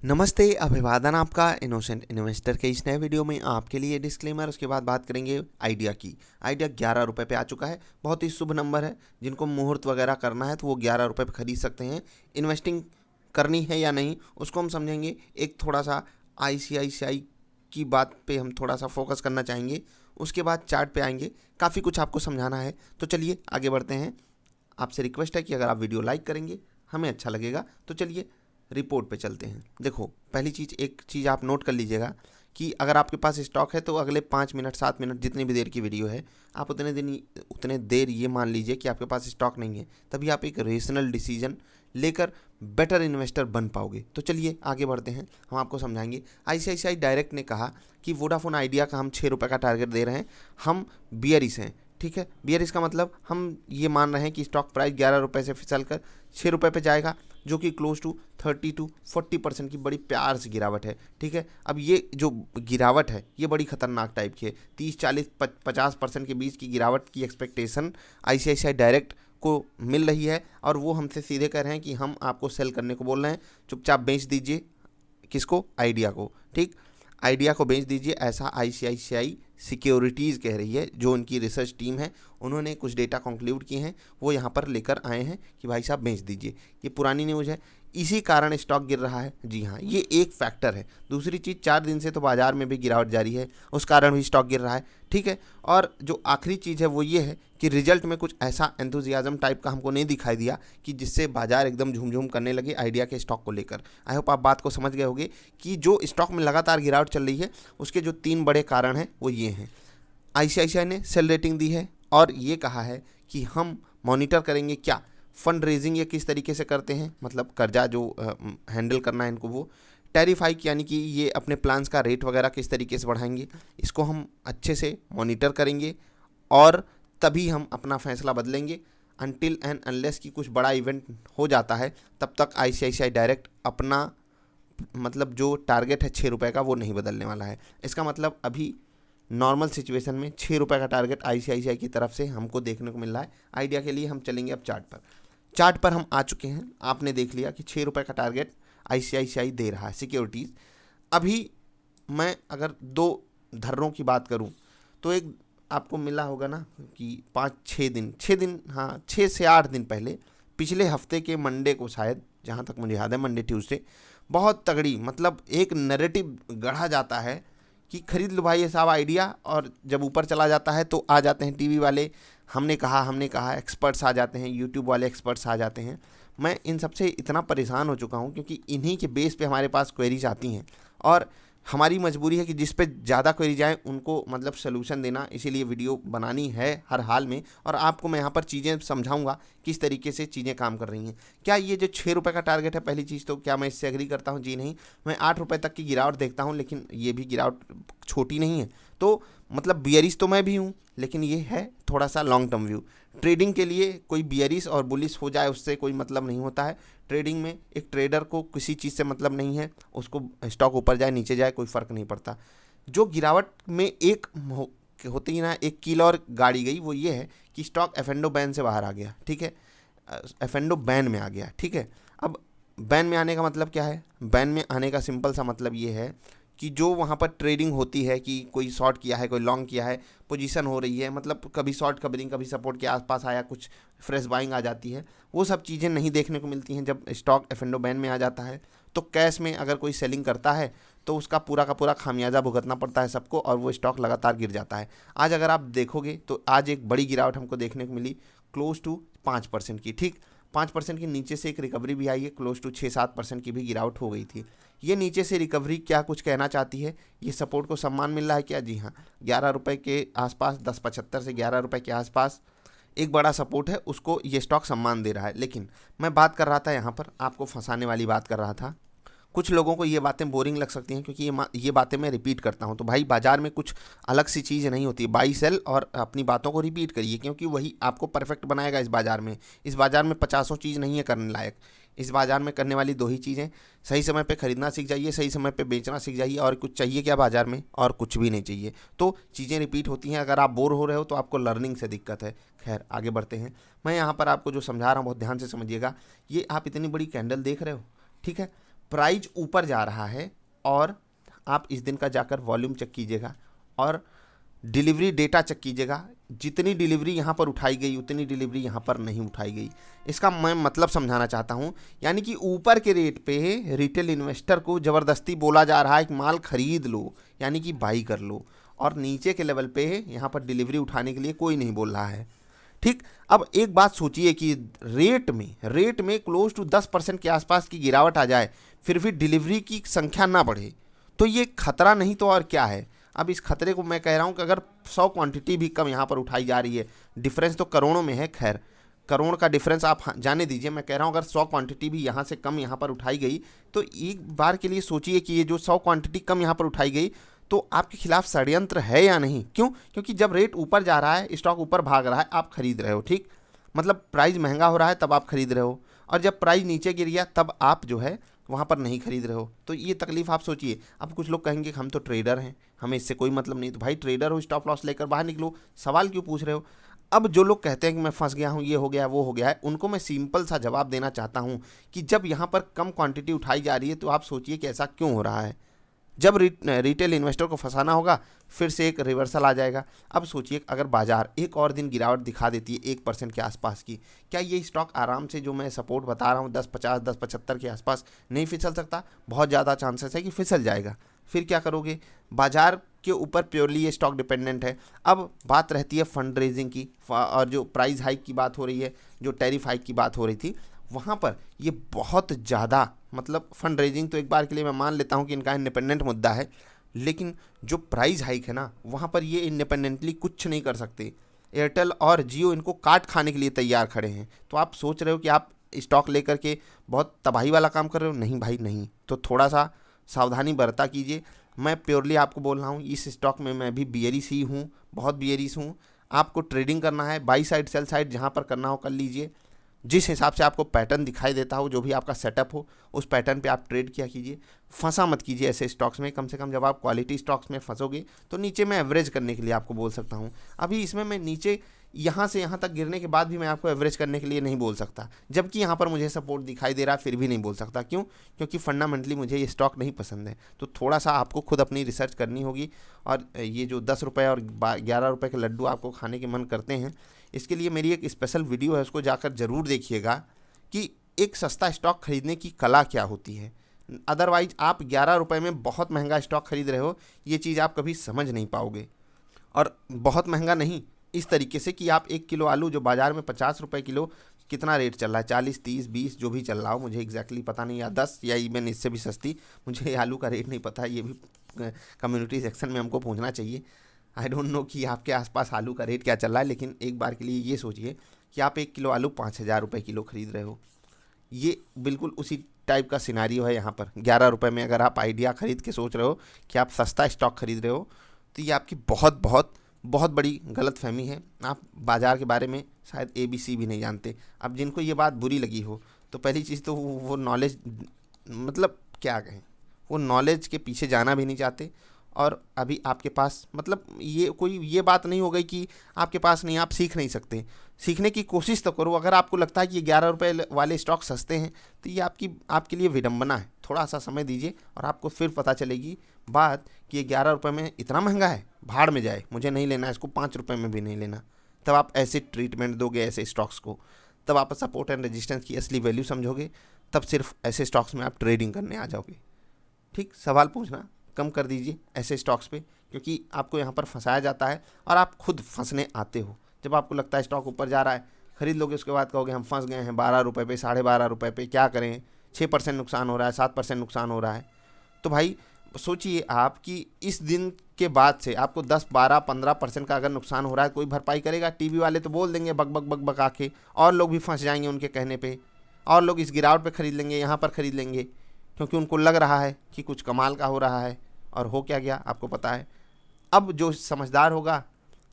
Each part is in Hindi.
नमस्ते, अभिवादन आपका इनोसेंट इन्वेस्टर के इस नए वीडियो में आपके लिए डिस्क्लेमर। उसके बाद बात करेंगे आइडिया की। आइडिया 11 रुपये पे आ चुका है। बहुत ही शुभ नंबर है। जिनको मुहूर्त वगैरह करना है तो वो 11 रुपये पे खरीद सकते हैं। इन्वेस्टिंग करनी है या नहीं उसको हम समझेंगे। एक थोड़ा सा आईसीआईसीआई की बात पे हम थोड़ा सा फोकस करना चाहेंगे। उसके बाद चार्ट पे आएंगे। काफ़ी कुछ आपको समझाना है, तो चलिए आगे बढ़ते हैं। आपसे रिक्वेस्ट है कि अगर आप वीडियो लाइक करेंगे हमें अच्छा लगेगा। तो चलिए रिपोर्ट पे चलते हैं। देखो, पहली चीज़, एक चीज़ आप नोट कर लीजिएगा कि अगर आपके पास स्टॉक है तो अगले 5 मिनट 7 मिनट जितनी भी देर की वीडियो है, आप उतने देर ये मान लीजिए कि आपके पास स्टॉक नहीं है। तभी आप एक रेशनल डिसीजन लेकर बेटर इन्वेस्टर बन पाओगे। तो चलिए आगे बढ़ते हैं, हम आपको समझाएंगे। आईसीआईसीआई डायरेक्ट ने कहा कि वोडाफोन आइडिया का हम 6 रुपये का टारगेट दे रहे हैं। हम बियरिश हैं, ठीक है। बियरिश का मतलब हम ये मान रहे हैं कि स्टॉक प्राइस 11 रुपये से फिसल कर 6 रुपये पे जाएगा, जो कि क्लोज टू 30 to 40% की बड़ी प्यार से गिरावट है, ठीक है। अब ये जो गिरावट है ये बड़ी खतरनाक टाइप की है। 30 40 50% के बीच की गिरावट की एक्सपेक्टेशन आईसीआईसीआई डायरेक्ट को मिल रही है, और वो हमसे सीधे कह रहे हैं कि हम आपको सेल करने को बोल रहे हैं। चुपचाप बेच दीजिए। किसको? आइडिया को, ठीक। आइडिया को बेच दीजिए, ऐसा आईसीआईसीआई सिक्योरिटीज़ कह रही है। जो उनकी रिसर्च टीम है उन्होंने कुछ डेटा कंक्लूड किए हैं, वो यहाँ पर लेकर आए हैं कि भाई साहब बेच दीजिए। ये पुरानी न्यूज़ है, इसी कारण स्टॉक गिर रहा है। जी हाँ, ये एक फैक्टर है। दूसरी चीज़, 4 दिन से तो बाजार में भी गिरावट जारी है, उस कारण भी स्टॉक गिर रहा है, ठीक है। और जो आखिरी चीज़ है वो ये है कि रिजल्ट में कुछ ऐसा एंथुजियाज्म टाइप का हमको नहीं दिखाई दिया कि जिससे बाजार एकदम झूम झूम करने लगे आइडिया के स्टॉक को लेकर। आई होप आप बात को समझ गए होंगे कि जो स्टॉक में लगातार गिरावट चल रही है उसके जो 3 बड़े कारण हैं वो ये हैं। आईसीआईसीआई ने सेल रेटिंग दी है और ये कहा है कि हम मॉनिटर करेंगे क्या फंड रेजिंग ये किस तरीके से करते हैं, मतलब कर्जा जो हैंडल करना है इनको, वो टैरिफ हाइक यानी कि ये अपने प्लान्स का रेट वगैरह किस तरीके से बढ़ाएंगे, इसको हम अच्छे से मॉनिटर करेंगे और तभी हम अपना फैसला बदलेंगे। अनटिल एंड अनलेस कि कुछ बड़ा इवेंट हो जाता है तब तक आईसीआईसीआई डायरेक्ट अपना मतलब जो टारगेट है 6 रुपये का वो नहीं बदलने वाला है। इसका मतलब अभी नॉर्मल सिचुएशन में 6 रुपये का टारगेट आईसीआईसीआई की तरफ से हमको देखने को मिल रहा है। आइडिया के लिए हम चलेंगे अब चार्ट पर। चार्ट पर हम आ चुके हैं। आपने देख लिया कि 6 रुपये का टारगेट आईसीआईसीआई दे रहा है सिक्योरिटीज़। अभी मैं अगर 2 धर्रों की बात करूं तो एक आपको मिला होगा ना कि 5 6 दिन हाँ 6 से 8 दिन पहले, पिछले हफ्ते के मंडे को शायद, जहाँ तक मुझे याद है मंडे ट्यूसडे, बहुत तगड़ी मतलब एक नैरेटिव गढ़ा जाता है कि खरीद लो भाई ये साहब आइडिया। और जब ऊपर चला जाता है तो आ जाते हैं टीवी वाले, हमने कहा एक्सपर्ट्स आ जाते हैं, यूट्यूब वाले एक्सपर्ट्स आ जाते हैं। मैं इन सबसे इतना परेशान हो चुका हूँ क्योंकि इन्हीं के बेस पे हमारे पास क्वेरीज आती हैं और हमारी मजबूरी है कि जिस पे ज़्यादा क्वेरीज आए उनको मतलब सोल्यूशन देना, इसीलिए वीडियो बनानी है हर हाल में। और आपको मैं यहाँ पर चीज़ें समझाऊंगा किस तरीके से चीज़ें काम कर रही हैं। क्या ये जो 6 रुपये का टारगेट है, पहली चीज़ तो क्या मैं इससे एग्री करता हूँ? जी नहीं। मैं 8 रुपये तक की गिरावट देखता हूँ, लेकिन ये भी गिरावट छोटी नहीं है। तो मतलब बियरिश तो मैं भी हूँ, लेकिन ये है थोड़ा सा लॉन्ग टर्म व्यू। ट्रेडिंग के लिए कोई बियरिश और बुलिश हो जाए उससे कोई मतलब नहीं होता है। ट्रेडिंग में एक ट्रेडर को किसी चीज़ से मतलब नहीं है, उसको स्टॉक ऊपर जाए नीचे जाए कोई फ़र्क नहीं पड़ता। जो गिरावट में होती है ना, एक कील और गाड़ी गई, वो ये है कि स्टॉक एफेंडो बैन से बाहर आ गया, ठीक है। एफेंडो बैन में आ गया, ठीक है। अब बैन में आने का मतलब क्या है? बैन में आने का सिंपल सा मतलब ये है कि जो वहाँ पर ट्रेडिंग होती है कि कोई शॉर्ट किया है कोई लॉन्ग किया है, पोजीशन हो रही है, मतलब कभी शॉर्ट कवरिंग कभी सपोर्ट के आसपास आया, कुछ फ्रेश बाइंग आ जाती है, वो सब चीज़ें नहीं देखने को मिलती हैं जब स्टॉक एफेंडो बैन में आ जाता है। तो कैश में अगर कोई सेलिंग करता है तो उसका पूरा का पूरा खामियाजा भुगतना पड़ता है सबको, और वो स्टॉक लगातार गिर जाता है। आज अगर आप देखोगे तो आज एक बड़ी गिरावट हमको देखने को मिली, क्लोज टू 5% की, ठीक। 5% के नीचे से एक रिकवरी भी आई है, क्लोज टू 6-7% की भी गिरावट हो गई थी। ये नीचे से रिकवरी क्या कुछ कहना चाहती है? ये सपोर्ट को सम्मान मिल रहा है क्या? जी हाँ, 11 रुपये के आसपास, 10.75 से 11 रुपये के आसपास एक बड़ा सपोर्ट है, उसको ये स्टॉक सम्मान दे रहा है। लेकिन मैं बात कर रहा था यहाँ पर, आपको फंसाने वाली बात कर रहा था। कुछ लोगों को ये बातें बोरिंग लग सकती हैं क्योंकि ये बातें मैं रिपीट करता हूँ। तो भाई बाजार में कुछ अलग सी चीज़ नहीं होती, बाई सेल और अपनी बातों को रिपीट करिए, क्योंकि वही आपको परफेक्ट बनाएगा इस बाज़ार में। इस बाज़ार में 50 चीज़ नहीं है करने लायक। इस बाज़ार में करने वाली 2 ही चीज़ें, सही समय पे खरीदना सीख जाइए, सही समय पे बेचना सीख जाइए। और कुछ चाहिए क्या बाज़ार में? और कुछ भी नहीं चाहिए। तो चीज़ें रिपीट होती हैं। अगर आप बोर हो रहे हो तो आपको लर्निंग से दिक्कत है। खैर आगे बढ़ते हैं। मैं यहाँ पर आपको जो समझा रहा हूँ बहुत ध्यान से समझिएगा। ये आप इतनी बड़ी कैंडल देख रहे हो, ठीक है। प्राइस ऊपर जा रहा है और आप इस दिन का जाकर वॉल्यूम चेक कीजिएगा और डिलीवरी डेटा चेक कीजिएगा, जितनी डिलीवरी यहाँ पर उठाई गई उतनी डिलीवरी यहाँ पर नहीं उठाई गई। इसका मैं मतलब समझाना चाहता हूँ, यानी कि ऊपर के रेट पे रिटेल इन्वेस्टर को ज़बरदस्ती बोला जा रहा है कि माल खरीद लो, यानी कि बाई कर लो, और नीचे के लेवल पे यहाँ पर डिलीवरी उठाने के लिए कोई नहीं बोल रहा है। ठीक, अब एक बात सोचिए कि रेट में क्लोज टू 10% के आसपास की गिरावट आ जाए, फिर भी डिलीवरी की संख्या ना बढ़े, तो ये खतरा नहीं तो और क्या है। अब इस खतरे को मैं कह रहा हूँ कि अगर 100 क्वांटिटी भी कम यहाँ पर उठाई जा रही है, डिफरेंस तो करोड़ों में है, खैर करोड़ का डिफरेंस आप जाने दीजिए, मैं कह रहा हूँ अगर 100 क्वांटिटी भी यहाँ से कम यहाँ पर उठाई गई, तो एक बार के लिए सोचिए कि ये जो 100 क्वांटिटी कम यहाँ पर उठाई गई तो आपके खिलाफ षड्यंत्र है या नहीं। क्यों? क्योंकि जब रेट ऊपर जा रहा है, स्टॉक ऊपर भाग रहा है, आप खरीद रहे हो, ठीक, मतलब प्राइस महंगा हो रहा है तब आप खरीद रहे हो, और जब प्राइस नीचे गिर गया तब आप जो है वहाँ पर नहीं खरीद रहे हो। तो ये तकलीफ आप सोचिए। अब कुछ लोग कहेंगे हम तो ट्रेडर हैं, हमें इससे कोई मतलब नहीं। तो भाई ट्रेडर हो, स्टॉप लॉस लेकर बाहर निकलो, सवाल क्यों पूछ रहे हो। अब जो लोग कहते हैं कि मैं फंस गया हूँ, ये हो गया वो हो गया है, उनको मैं सिंपल सा जवाब देना चाहता हूँ कि जब यहाँ पर कम क्वांटिटी उठाई जा रही है तो आप सोचिए कि ऐसा क्यों हो रहा है। जब रिटेल इन्वेस्टर को फंसाना होगा फिर से एक रिवर्सल आ जाएगा। अब सोचिए अगर बाजार एक और दिन गिरावट दिखा देती है 1% के आसपास की, क्या ये स्टॉक आराम से जो मैं सपोर्ट बता रहा हूँ 10.50 10.75 के आसपास नहीं फिसल सकता? बहुत ज़्यादा चांसेस है कि फिसल जाएगा। फिर क्या करोगे? बाजार के ऊपर प्योरली ये स्टॉक डिपेंडेंट है। अब बात रहती है फंड रेजिंग की, और जो प्राइस हाइक की बात हो रही है, जो टैरिफ हाइक की बात हो रही थी, वहाँ पर ये बहुत ज़्यादा, मतलब फंड रेजिंग तो एक बार के लिए मैं मान लेता हूँ कि इनका इंडिपेंडेंट मुद्दा है, लेकिन जो प्राइस हाइक है ना, वहाँ पर ये इंडिपेंडेंटली कुछ नहीं कर सकते। एयरटेल और जियो इनको काट खाने के लिए तैयार खड़े हैं। तो आप सोच रहे हो कि आप स्टॉक लेकर के बहुत तबाही वाला काम कर रहे हो? नहीं भाई नहीं। तो थोड़ा सा सावधानी बरता कीजिए। मैं प्योरली आपको बोल रहा हूँ, इस स्टॉक में मैं भी बियरिश ही हूँ, बहुत बियरिश हूँ। आपको ट्रेडिंग करना है, बाई साइड सेल साइड जहाँ पर करना हो कर लीजिए। जिस हिसाब से आपको पैटर्न दिखाई देता हो, जो भी आपका सेटअप हो, उस पैटर्न पे आप ट्रेड किया कीजिए। फंसा मत कीजिए ऐसे स्टॉक्स में। कम से कम जब आप क्वालिटी स्टॉक्स में फंसोगे तो नीचे मैं एवरेज करने के लिए आपको बोल सकता हूँ। अभी इसमें मैं नीचे यहाँ से यहाँ तक गिरने के बाद भी मैं आपको एवरेज करने के लिए नहीं बोल सकता, जबकि यहाँ पर मुझे सपोर्ट दिखाई दे रहा है फिर भी नहीं बोल सकता। क्यों? क्योंकि फंडामेंटली मुझे ये स्टॉक नहीं पसंद है। तो थोड़ा सा आपको खुद अपनी रिसर्च करनी होगी, और ये जो 10 रुपये और 11 रुपये के लड्डू आपको खाने के मन करते हैं, इसके लिए मेरी एक स्पेशल वीडियो है, उसको जाकर ज़रूर देखिएगा कि एक सस्ता स्टॉक खरीदने की कला क्या होती है। अदरवाइज आप 11 रुपये में बहुत महंगा स्टॉक खरीद रहे हो, ये चीज़ आप कभी समझ नहीं पाओगे। और बहुत महंगा नहीं, इस तरीके से कि आप 1 किलो आलू जो बाज़ार में 50 रुपये किलो, कितना रेट चल रहा है, 40 30 20 जो भी चल रहा हो, मुझे एग्जैक्टली पता नहीं, या 10 या इवन इससे भी सस्ती, मुझे आलू का रेट नहीं पता है। ये भी कम्युनिटी सेक्शन में हमको पूछना चाहिए। आई डोंट नो कि आपके आसपास आलू का रेट क्या चल रहा है, लेकिन एक बार के लिए ये सोचिए कि आप 1 किलो आलू 5,000 रुपये किलो खरीद रहे हो। ये बिल्कुल उसी टाइप का सिनारियो है यहाँ पर। 11 रुपये में अगर आप आइडिया खरीद के सोच रहे हो कि आप सस्ता स्टॉक खरीद रहे हो, तो ये आपकी बहुत बहुत बहुत बड़ी गलत फहमी है। आप बाज़ार के बारे में शायद ABC भी नहीं जानते। अब जिनको ये बात बुरी लगी हो, तो पहली चीज़ तो वो नॉलेज, मतलब क्या कहें, वो नॉलेज के पीछे जाना भी नहीं चाहते। और अभी आपके पास, मतलब ये बात नहीं हो गई कि आपके पास नहीं, आप सीख नहीं सकते। सीखने की कोशिश तो करो। अगर आपको लगता है कि ये 11 रुपये वाले स्टॉक सस्ते हैं, तो ये आपके लिए विडंबना है। थोड़ा सा समय दीजिए और आपको फिर पता चलेगी बात कि ये 11 रुपये में इतना महंगा है, भाड़ में जाए, मुझे नहीं लेना इसको, 5 रुपये में भी नहीं लेना। तब आप ऐसे ट्रीटमेंट दोगे ऐसे स्टॉक्स को, तब आप सपोर्ट एंड रेजिस्टेंस की असली वैल्यू समझोगे, तब सिर्फ ऐसे स्टॉक्स में आप ट्रेडिंग करने आ जाओगे। ठीक, सवाल पूछना कम कर दीजिए ऐसे स्टॉक्स पे, क्योंकि आपको यहाँ पर फंसाया जाता है और आप खुद फंसने आते हो। जब आपको लगता है स्टॉक ऊपर जा रहा है, खरीद लोगे, उसके बाद कहोगे हम फंस गए हैं 12 रुपये पे, 12.5 रुपये पे, क्या करें, 6% नुकसान हो रहा है, 7% नुकसान हो रहा है। तो भाई सोचिए आप कि इस दिन के बाद से आपको 10 12 15% का अगर नुकसान हो रहा है, कोई भरपाई करेगा? टीवी वाले तो बोल देंगे बक बक बक बक आके, और लोग भी फंस जाएंगे उनके कहने पे, और लोग इस गिरावट पे खरीद लेंगे, यहाँ पर खरीद लेंगे, क्योंकि उनको लग रहा है कि कुछ कमाल का हो रहा है। और हो क्या गया आपको पता है। अब जो समझदार होगा,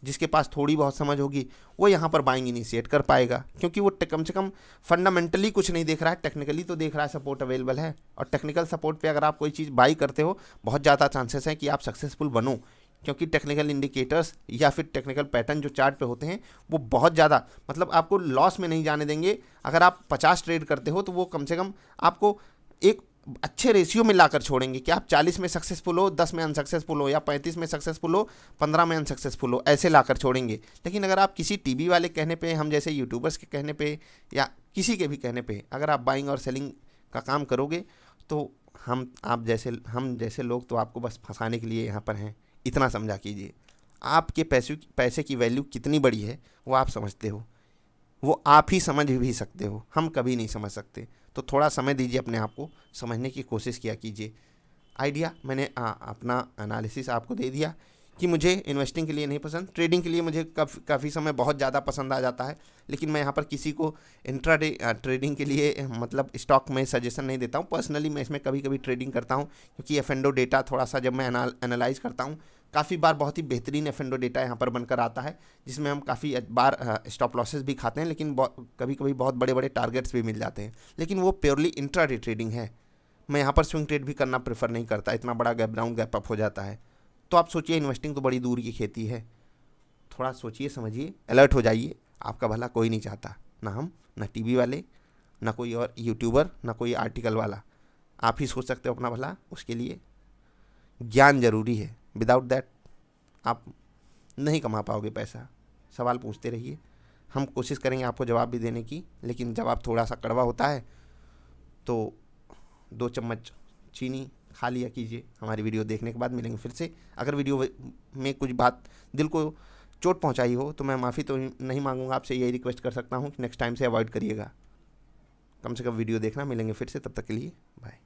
जिसके पास थोड़ी बहुत समझ होगी, वो यहाँ पर बाइंग इनिशिएट कर पाएगा, क्योंकि वो कम से कम फंडामेंटली कुछ नहीं देख रहा है, टेक्निकली तो देख रहा है सपोर्ट अवेलेबल है। और टेक्निकल सपोर्ट पे अगर आप कोई चीज़ बाई करते हो, बहुत ज़्यादा चांसेस हैं कि आप सक्सेसफुल बनो, क्योंकि टेक्निकल इंडिकेटर्स या फिर टेक्निकल पैटर्न जो चार्ट पे होते हैं, वो बहुत ज़्यादा, मतलब आपको लॉस में नहीं जाने देंगे। अगर आप 50 ट्रेड करते हो तो वो कम से कम आपको एक अच्छे रेशियो में लाकर छोड़ेंगे कि आप 40 में सक्सेसफुल हो, 10 में अनसक्सेसफुल हो, या 35 में सक्सेसफुल हो, 15 में अनसक्सेसफुल हो, ऐसे लाकर छोड़ेंगे। लेकिन अगर आप किसी टीवी वाले कहने पे, हम जैसे यूट्यूबर्स के कहने पे, या किसी के भी कहने पे अगर आप बाइंग और सेलिंग का काम करोगे, तो हम जैसे लोग तो आपको बस फंसाने के लिए यहाँ पर हैं। इतना समझा कीजिए। आपके पैसे की वैल्यू कितनी बड़ी है वो आप समझते हो, वो आप ही समझ भी सकते हो, हम कभी नहीं समझ सकते। तो थोड़ा समय दीजिए, अपने आप को समझने की कोशिश किया कीजिए। आइडिया मैंने अपना एनालिसिस आपको दे दिया कि मुझे इन्वेस्टिंग के लिए नहीं पसंद, ट्रेडिंग के लिए मुझे काफ़ी समय बहुत ज़्यादा पसंद आ जाता है। लेकिन मैं यहाँ पर किसी को इंट्राडे ट्रेडिंग के लिए मतलब स्टॉक में सजेशन नहीं देता हूँ। पर्सनली मैं इसमें कभी कभी ट्रेडिंग करता हूँ, क्योंकि एफ&ओ डेटा थोड़ा सा जब मैं एनालाइज करता हूँ, काफ़ी बार बहुत ही बेहतरीन एफ&ओ डेटा यहाँ पर बनकर आता है, जिसमें हम काफ़ी बार स्टॉप लॉसेस भी खाते हैं, लेकिन कभी कभी बहुत बड़े बड़े टारगेट्स भी मिल जाते हैं। लेकिन वो प्योरली इंट्राडे ट्रेडिंग है। मैं यहाँ पर स्विंग ट्रेड भी करना प्रेफर नहीं करता, इतना बड़ा गैप डाउन गैप अप हो जाता है। तो आप सोचिए, इन्वेस्टिंग तो बड़ी दूर की खेती है। थोड़ा सोचिए समझिए, अलर्ट हो जाइए। आपका भला कोई नहीं चाहता, ना हम, ना टीवी वाले, ना कोई और यूट्यूबर, ना कोई आर्टिकल वाला। आप ही सोच सकते हो अपना भला। उसके लिए ज्ञान जरूरी है। विदाउट दैट आप नहीं कमा पाओगे पैसा। सवाल पूछते रहिए, हम कोशिश करेंगे आपको जवाब भी देने की, लेकिन जवाब थोड़ा सा कड़वा होता है, तो 2 चम्मच चीनी खा लिया कीजिए। हमारी वीडियो देखने के बाद मिलेंगे फिर से। अगर वीडियो में कुछ बात दिल को चोट पहुंचाई हो तो मैं माफ़ी तो नहीं मांगूंगा, आपसे यही रिक्वेस्ट कर सकता हूं कि नेक्स्ट टाइम से अवॉइड करिएगा। कम से कम वीडियो देखना। मिलेंगे फिर से, तब तक के लिए बाय।